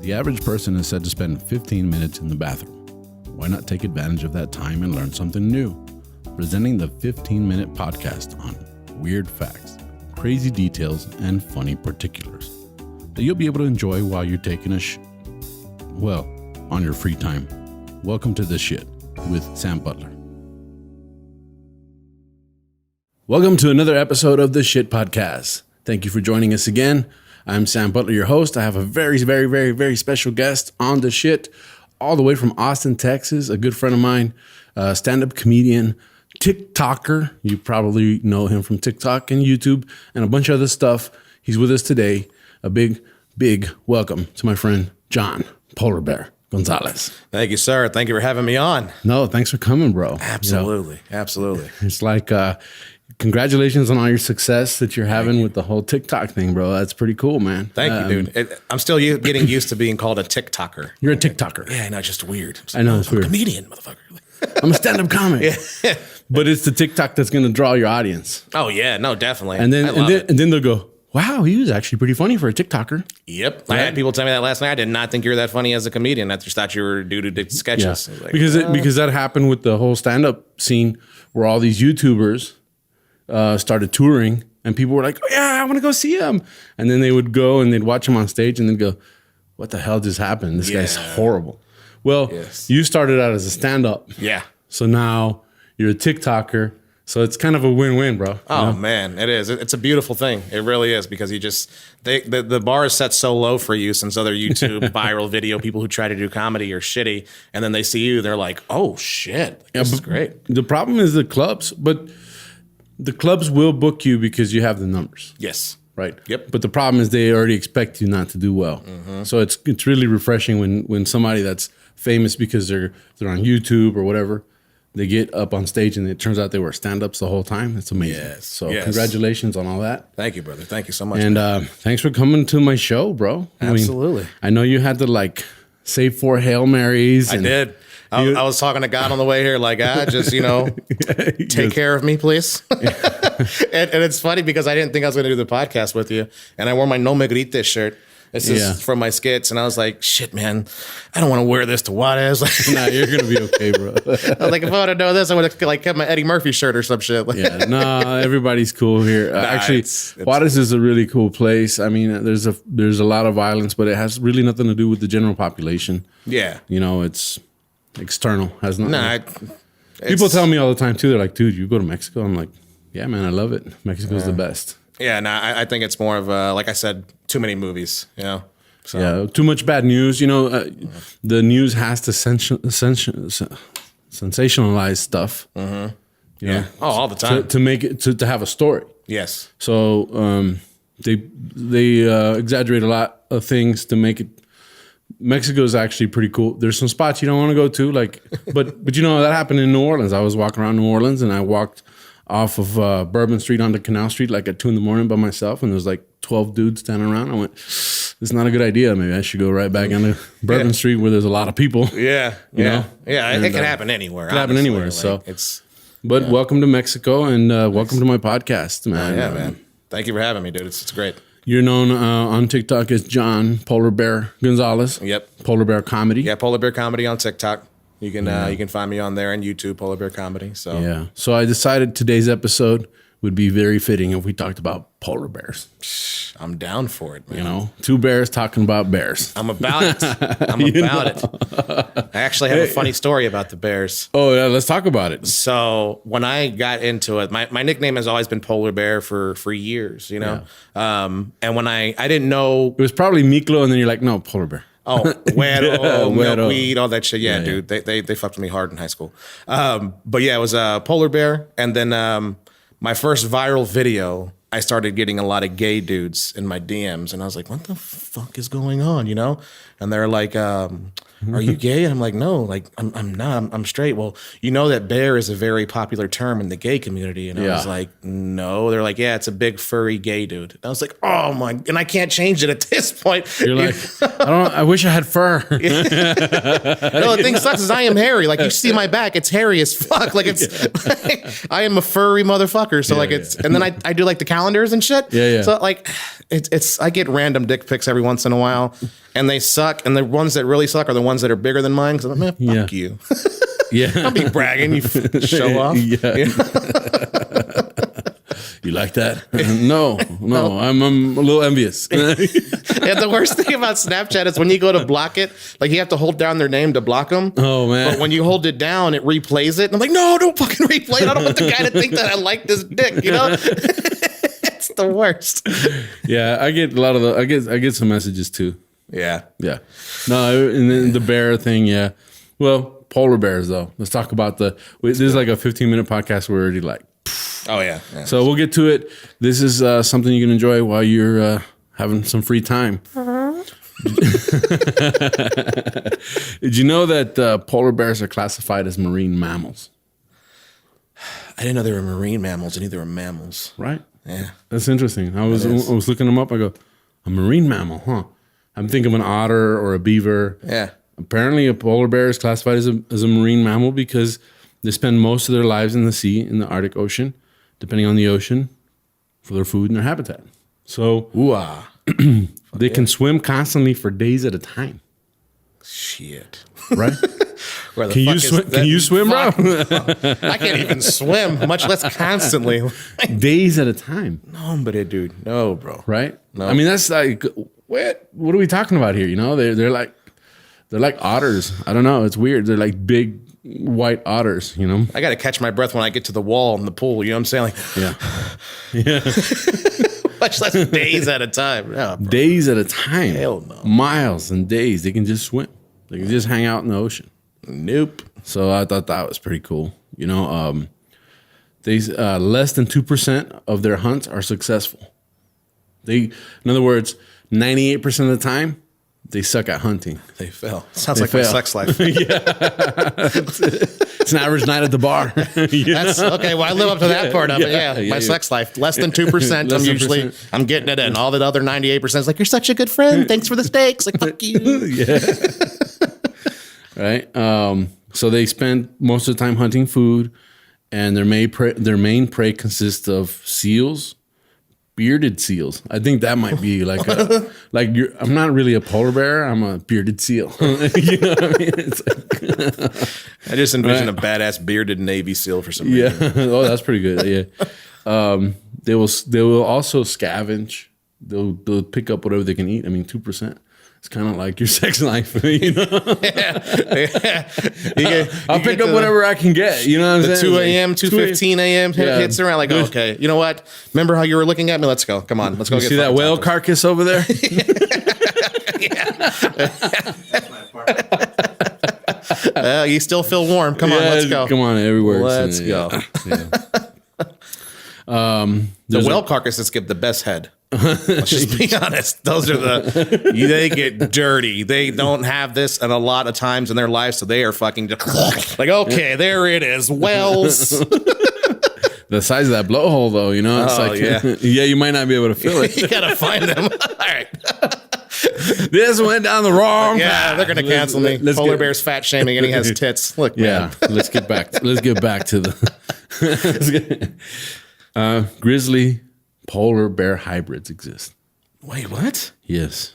The average person is said to spend 15 minutes in the bathroom. Why not take advantage of that time and learn something new? Presenting the 15-minute podcast on weird facts, crazy details, and funny particulars that you'll be able to enjoy while you're taking a on your free time. Welcome to The Shit with Sam Butler. Welcome to another episode of The Shit Podcast. Thank you for joining us again. I'm Sam Butler, your host. I have a very special guest on The Shit, all the way from Austin, Texas, a good friend of mine, stand-up comedian, TikToker. You probably know him from TikTok and YouTube and a bunch of other stuff. He's with us today. A big welcome to my friend, John Polar Bear Gonzalez. Thank you, sir. Thank you for having me on. No, thanks for coming, bro. Absolutely. Absolutely. It's like, congratulations on all your success that you're having with the whole TikTok thing, bro. That's pretty cool, man. Thank you, dude. I'm still getting used to being called a TikToker. You're a TikToker. Yeah, no, just weird. I know, it's weird. I'm a comedian, motherfucker. I'm a stand-up comic. Yeah. But it's the TikTok that's going to draw your audience. Oh, yeah. No, definitely. And then they'll go, wow, he was actually pretty funny for a TikToker. Yep. Right? I had people tell me that last night. I did not think you were that funny as a comedian. I just thought you were a dude who did sketches. Yeah. Like, because that happened with the whole stand-up scene where all these YouTubers started touring and people were like, oh, yeah, I want to go see him. And then they would go and they'd watch him on stage and then go, what the hell just happened? This guy's horrible. Well, You started out as a stand-up. Yeah. So now you're a TikToker. So it's kind of a win-win, bro. Oh, man, it is. It's a beautiful thing. It really is, because you just, the bar is set so low for you since other YouTube viral video people who try to do comedy are shitty. And then they see you, they're like, oh, shit, this is great. The problem is the clubs, but the clubs will book you because you have the numbers. Yes. Right. Yep. But the problem is they already expect you not to do well. Mm-hmm. So it's really refreshing when somebody that's famous because they're on YouTube or whatever, they get up on stage and it turns out they were stand-ups the whole time. It's amazing. Yes. So congratulations on all that. Thank you, brother. Thank you so much. And thanks for coming to my show, bro. Absolutely. I know you had to say 4 Hail Marys. I did. I was talking to God on the way here, just, take care of me, please. and it's funny because I didn't think I was going to do the podcast with you. And I wore my No Me Grites shirt. This is from my skits. And I was like, shit, man, I don't want to wear this to Juarez. Nah, you're going to be okay, bro. I was like, if I would have known this, I would have kept my Eddie Murphy shirt or some shit. Everybody's cool here. Actually, Juarez is a really cool place. I mean, there's a lot of violence, but it has really nothing to do with the general population. Yeah. It's external. Has nothing. Nah, people tell me all the time too. They're like, dude, you go to Mexico? I'm like, yeah, man, I love it. Mexico's the best. Yeah, no, I think it's more of like I said, too many movies, So. Yeah, too much bad news. The news has to sensationalize stuff. Mm-hmm. All the time to make it to have a story. Yes. So they exaggerate a lot of things to make it. Mexico is actually pretty cool. There's some spots you don't want to go to, but that happened in New Orleans. I was walking around New Orleans and I walked off of Bourbon Street onto Canal Street at 2 a.m. by myself, and there's 12 dudes standing around. I went, this is not a good idea. Maybe I should go right back onto Bourbon Street where there's a lot of people. Yeah, you know? Yeah. It can happen anywhere. It can happen anywhere. But welcome to Mexico and welcome to my podcast, man. Yeah, man. Thank you for having me, dude. It's great. You're known on TikTok as John Polar Bear Gonzalez. Yep. Polar Bear Comedy. Yeah, Polar Bear Comedy on TikTok. You can find me on there and YouTube, Polar Bear Comedy. So I decided today's episode would be very fitting if we talked about polar bears. I'm down for it, man. 2 bears talking about bears. I'm about it. I actually have a funny story about the bears. Oh, yeah, let's talk about it. So when I got into it, my nickname has always been Polar Bear for years, Yeah. And when I didn't know. It was probably Miklo, and then you're like, no, Polar Bear. Oh, güero, milkweed, all that shit. Yeah, dude. They fucked with me hard in high school. But yeah, it was a Polar Bear. And then my first viral video, I started getting a lot of gay dudes in my DMs. And I was like, what the fuck is going on, And they're like, are you gay? And I'm like, no, like I'm not. I'm straight. Well, you know that bear is a very popular term in the gay community. And I was like, no. They're like, yeah, it's a big furry gay dude. And I was like, oh my, and I can't change it at this point. You're like, I wish I had fur. No, the thing sucks is I am hairy. Like you see my back, it's hairy as fuck. Like it's, I am a furry motherfucker. So like it's, and then I do like the calendars and shit. Yeah. So like it's I get random dick pics every once in a while, and they suck. And the ones that really suck are the ones that are bigger than mine. Because I'm like, man, fuck you. Yeah, don't be bragging. You show off. Yeah. You like that? No. I'm a little envious. And the worst thing about Snapchat is when you go to block it, like you have to hold down their name to block them. Oh man! But when you hold it down, it replays it. And I'm like, no, don't fucking replay it. I don't want the guy to think that I like this dick. You know, it's the worst. Yeah, I get a lot of I get some messages too. Yeah. No, and then the bear thing. Yeah. Well, polar bears though. Let's talk about this is like a 15-minute podcast. We're already like. Oh yeah. So we'll get to it. This is something you can enjoy while you're having some free time. Did you know that polar bears are classified as marine mammals? I didn't know they were marine mammals. I knew they were mammals. Right. Yeah. That's interesting. I was looking them up. I go, a marine mammal, huh? I'm thinking of an otter or a beaver. Yeah. Apparently, a polar bear is classified as a marine mammal because they spend most of their lives in the sea, in the Arctic Ocean, depending on the ocean, for their food and their habitat. So they can swim constantly for days at a time. Shit. Right? Can you swim? Can you swim, bro? I can't even swim, much less constantly. Days at a time. No, but dude, no, bro. Right? No. I mean, that's like what are we talking about here? You know, they're like otters. I don't know. It's weird. They're like big white otters, you know. I got to catch my breath when I get to the wall in the pool. You know what I'm saying? Like, yeah. Much less days at a time. No, days at a time. Hell no. Miles and days. They can just swim. They can just hang out in the ocean. Nope. So I thought that was pretty cool. You know, they less than 2% of their hunts are successful. In other words, 98% of the time, they suck at hunting. They fail. Sounds like my sex life. It's an average night at the bar. That's okay. Well, I live up to that part of it. Yeah, my sex life, less than 2%. I'm getting it in. All the other 98% is like, you're such a good friend. Thanks for the steaks. Like, fuck you. Yeah. Right. So they spend most of the time hunting food, and their main prey consists of seals. Bearded seals. I think that might be like I'm not really a polar bear. I'm a bearded seal. You know what I mean? It's like, I just envision a badass bearded Navy SEAL for some reason. Yeah. Oh, that's pretty good. Yeah. They will also scavenge. They'll pick up whatever they can eat. I mean, 2%. It's kind of like your sex life, you know? I'll pick up whatever I can get, you know what I'm saying? 2 a.m., 2:15 a.m. hits around like, okay, you know what? Remember how you were looking at me? Let's go. Come on. Let's go you get see that whale carcass over there? You still feel warm. Come on, let's go. Come on, everywhere. Let's go. The whale carcasses give the best head. Let's just be honest. Those are they get dirty. They don't have this and a lot of times in their lives, so they are fucking just like, okay, there it is. Whales. The size of that blowhole, though, you know, it's yeah, you might not be able to feel it. You gotta find them. All right. This went down the wrong path. Yeah, they're gonna cancel me. Polar bear's fat shaming, and he has tits. Look, man. Let's get back to the grizzly polar bear hybrids exist. Wait, what? Yes.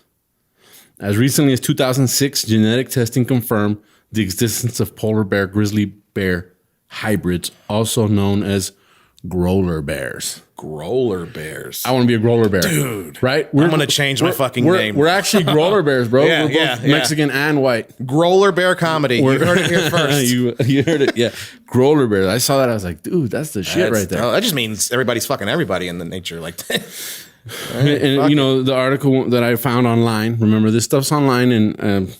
As recently as 2006, genetic testing confirmed the existence of polar bear grizzly bear hybrids, also known as growler bears. Growler bears. I want to be a growler bear. Dude. Right? I'm going to change my fucking name. We're actually growler bears, bro. Yeah, we're both Mexican and white. Growler bear comedy. You heard it here first. you heard it, yeah. Growler bears. I saw that. I was like, dude, that's the shit right there. That just means everybody's fucking everybody in the nature like that. And you know, the article that I found online, remember this stuff's online and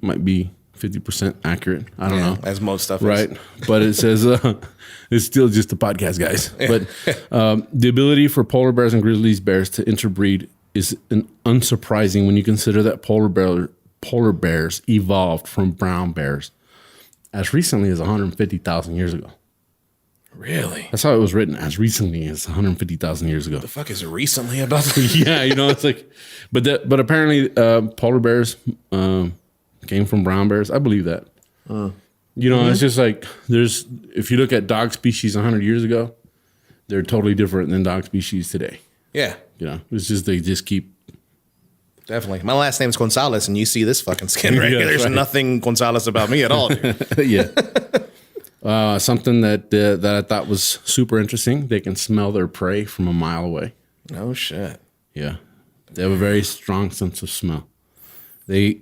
might be 50% accurate. I don't know. As most stuff right. is. But it says it's still just a podcast, guys. But the ability for polar bears and grizzly bears to interbreed is unsurprising when you consider that polar bears evolved from brown bears as recently as 150,000 years ago. Really? That's how it was written, as recently as 150,000 years ago. The fuck is recently about that? Yeah, it's like, but apparently polar bears came from brown bears. I believe that. It's just like if you look at dog species 100 years ago, they're totally different than dog species today. Yeah. It's just they just keep. Definitely. My last name's Gonzalez, and you see this fucking skin right here. There's nothing Gonzalez about me at all, dude. Yeah. Something that I thought was super interesting. They can smell their prey from a mile away. No shit. Yeah. They have a very strong sense of smell. They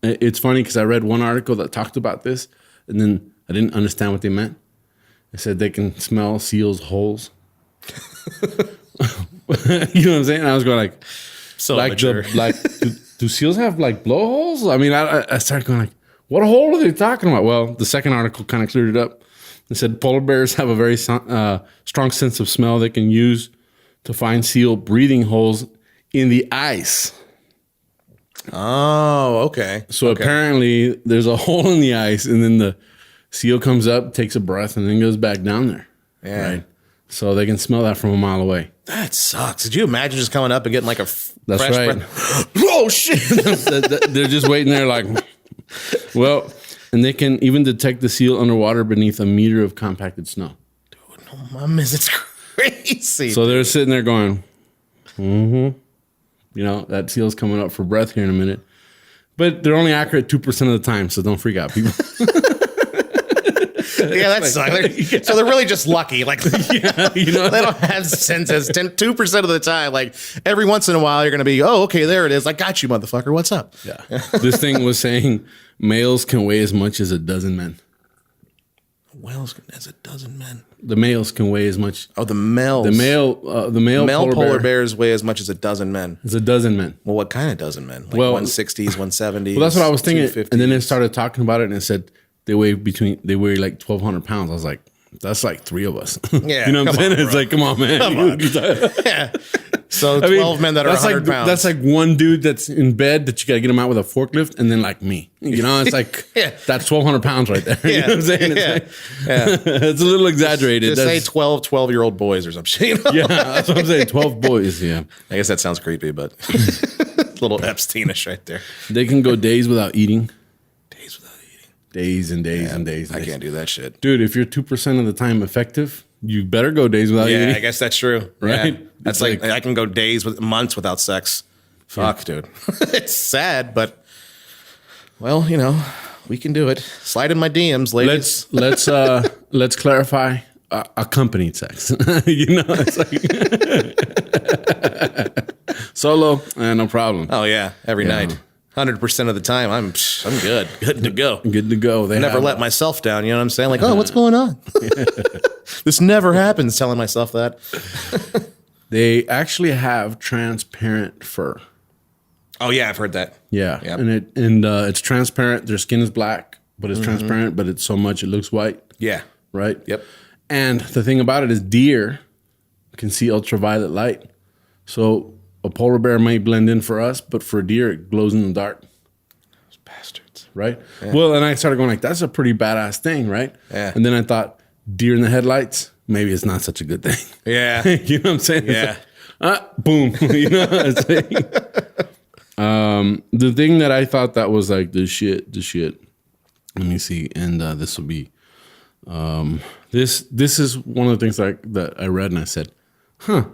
it's funny because I read one article that talked about this, and then I didn't understand what they meant. It said they can smell seals' holes. You know what I'm saying? And I was going like, so like, do seals have like blowholes? I mean, I started going like, what hole are they talking about? Well, the second article kind of cleared it up. It said polar bears have a very strong sense of smell they can use to find seal breathing holes in the ice. Oh, okay. So apparently there's a hole in the ice, and then the seal comes up, takes a breath, and then goes back down there. Yeah. Right? So they can smell that from a mile away. That sucks. Could you imagine just coming up and getting like a That's fresh right. breath? Oh, shit. They're just waiting there like, well, and they can even detect the seal underwater beneath a meter of compacted snow. Dude, no mames, it's crazy. So they're sitting there going, that seal's coming up for breath here in a minute. But they're only accurate 2% of the time, so don't freak out, people. Yeah, that's so they're really just lucky. Like, they don't have senses. 2% of the time, like every once in a while, you're going to be, oh, okay, there it is. I got you, motherfucker. What's up? Yeah. This thing was saying males can weigh as much as a dozen men. Whales as a dozen men. The males can weigh as much. Oh, the males. The male polar bears weigh as much as a dozen men. It's a dozen men. Well, what kind of dozen men? Like 160s, 170s. Well, that's what I was thinking. And then it started talking about it, and it said they weigh like 1,200 pounds. I was like, that's like 3 of us. Yeah, you know what I'm saying? It's like, come on, man. Come on. Yeah. So 12 men that are 100 pounds. That's like one dude that's in bed that you got to get him out with a forklift, and then like me. It's like, that's 1,200 pounds right there. You know what I'm saying? It's a little exaggerated. Just say 12-year-old boys or some shit. Yeah, that's what I'm saying. 12 boys, yeah. I guess that sounds creepy, but a little Epsteinish right there. They can go days without eating. Days and days and days. I can't do that shit. Dude, if you're 2% of the time effective, you better go days without eating. Yeah, I guess that's true. Right? Yeah. That's like I can go months without sex. Fuck, dude. It's sad, but well, we can do it. Slide in my DMs, ladies. Let's clarify accompanied sex. It's like solo, no problem. Oh yeah, every night. 100% of the time, I'm good. Good to go. Good to go. They never let myself down. You know what I'm saying? Like, oh, what's going on? This never happens. Telling myself that. They actually have transparent fur. Oh yeah, I've heard that. Yeah, yep. and it's transparent. Their skin is black, but it's transparent. But it's so much it looks white. Yeah. Right. Yep. And the thing about it is, deer can see ultraviolet light. So a polar bear may blend in for us, but for a deer, it glows in the dark. Those bastards. Right? Yeah. Well, and I started going like, that's a pretty badass thing, right? Yeah. And then I thought, deer in the headlights, maybe it's not such a good thing. Yeah. You know what I'm saying? Yeah. Like, boom. It's like, the thing that I thought that was like the shit. Let me see. And this will be, this is one of the things that I read and I said, huh.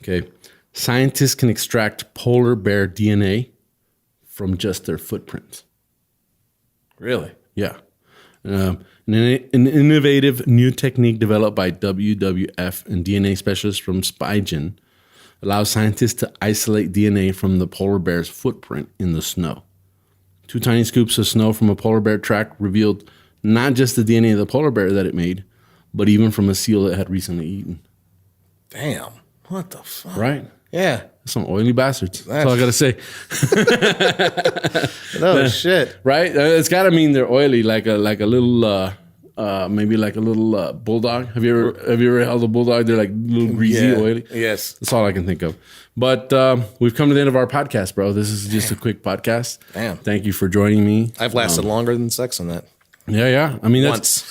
Okay. Scientists can extract polar bear DNA from just their footprints. Really? Yeah. An innovative new technique developed by WWF and DNA specialists from Spigen allows scientists to isolate DNA from the polar bear's footprint in the snow. 2 tiny scoops of snow from a polar bear track revealed not just the DNA of the polar bear that it made, but even from a seal it had recently eaten. Damn. What the fuck? Right? Yeah. Some oily bastards. That's all I got to say. No shit. Right? It's got to mean they're oily, like a little maybe like a little bulldog. Have you ever held a bulldog? They're like little greasy, oily. Yes. That's all I can think of. But we've come to the end of our podcast, bro. This is just a quick podcast. Damn. Thank you for joining me. I've lasted longer than sex on that. Yeah. I mean, Once.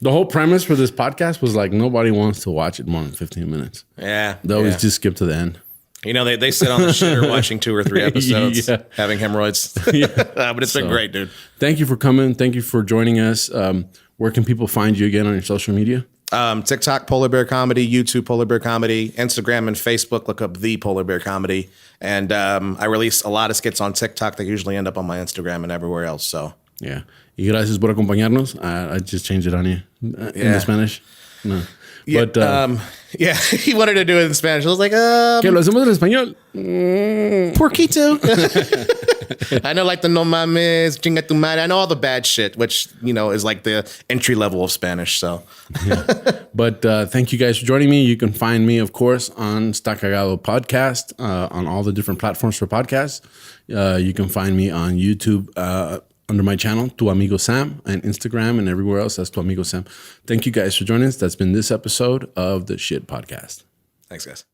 The whole premise for this podcast was like nobody wants to watch it more than 15 minutes. Yeah. They always just skip to the end. You know, they sit on the shitter watching 2 or 3 episodes, having hemorrhoids. But it's been great, dude. Thank you for coming. Thank you for joining us. Where can people find you again on your social media? TikTok, Polar Bear Comedy, YouTube, Polar Bear Comedy, Instagram and Facebook, look up The Polar Bear Comedy. And I release a lot of skits on TikTok that usually end up on my Instagram and everywhere else. So, yeah. Y gracias por acompañarnos. I just changed it on you in the Spanish. No. Yeah, But, he wanted to do it in Spanish. I was like, ¿Qué lo hacemos en español? Porquito. I know, like the no mames, chinga tu madre. I know all the bad shit, which, you know, is like the entry level of Spanish. So, But thank you guys for joining me. You can find me, of course, on Está Cagado Podcast, on all the different platforms for podcasts. You can find me on YouTube under my channel, Tu Amigo Sam, and Instagram and everywhere else. That's Tu Amigo Sam. Thank you guys for joining us. That's been this episode of the Shit Podcast. Thanks, guys.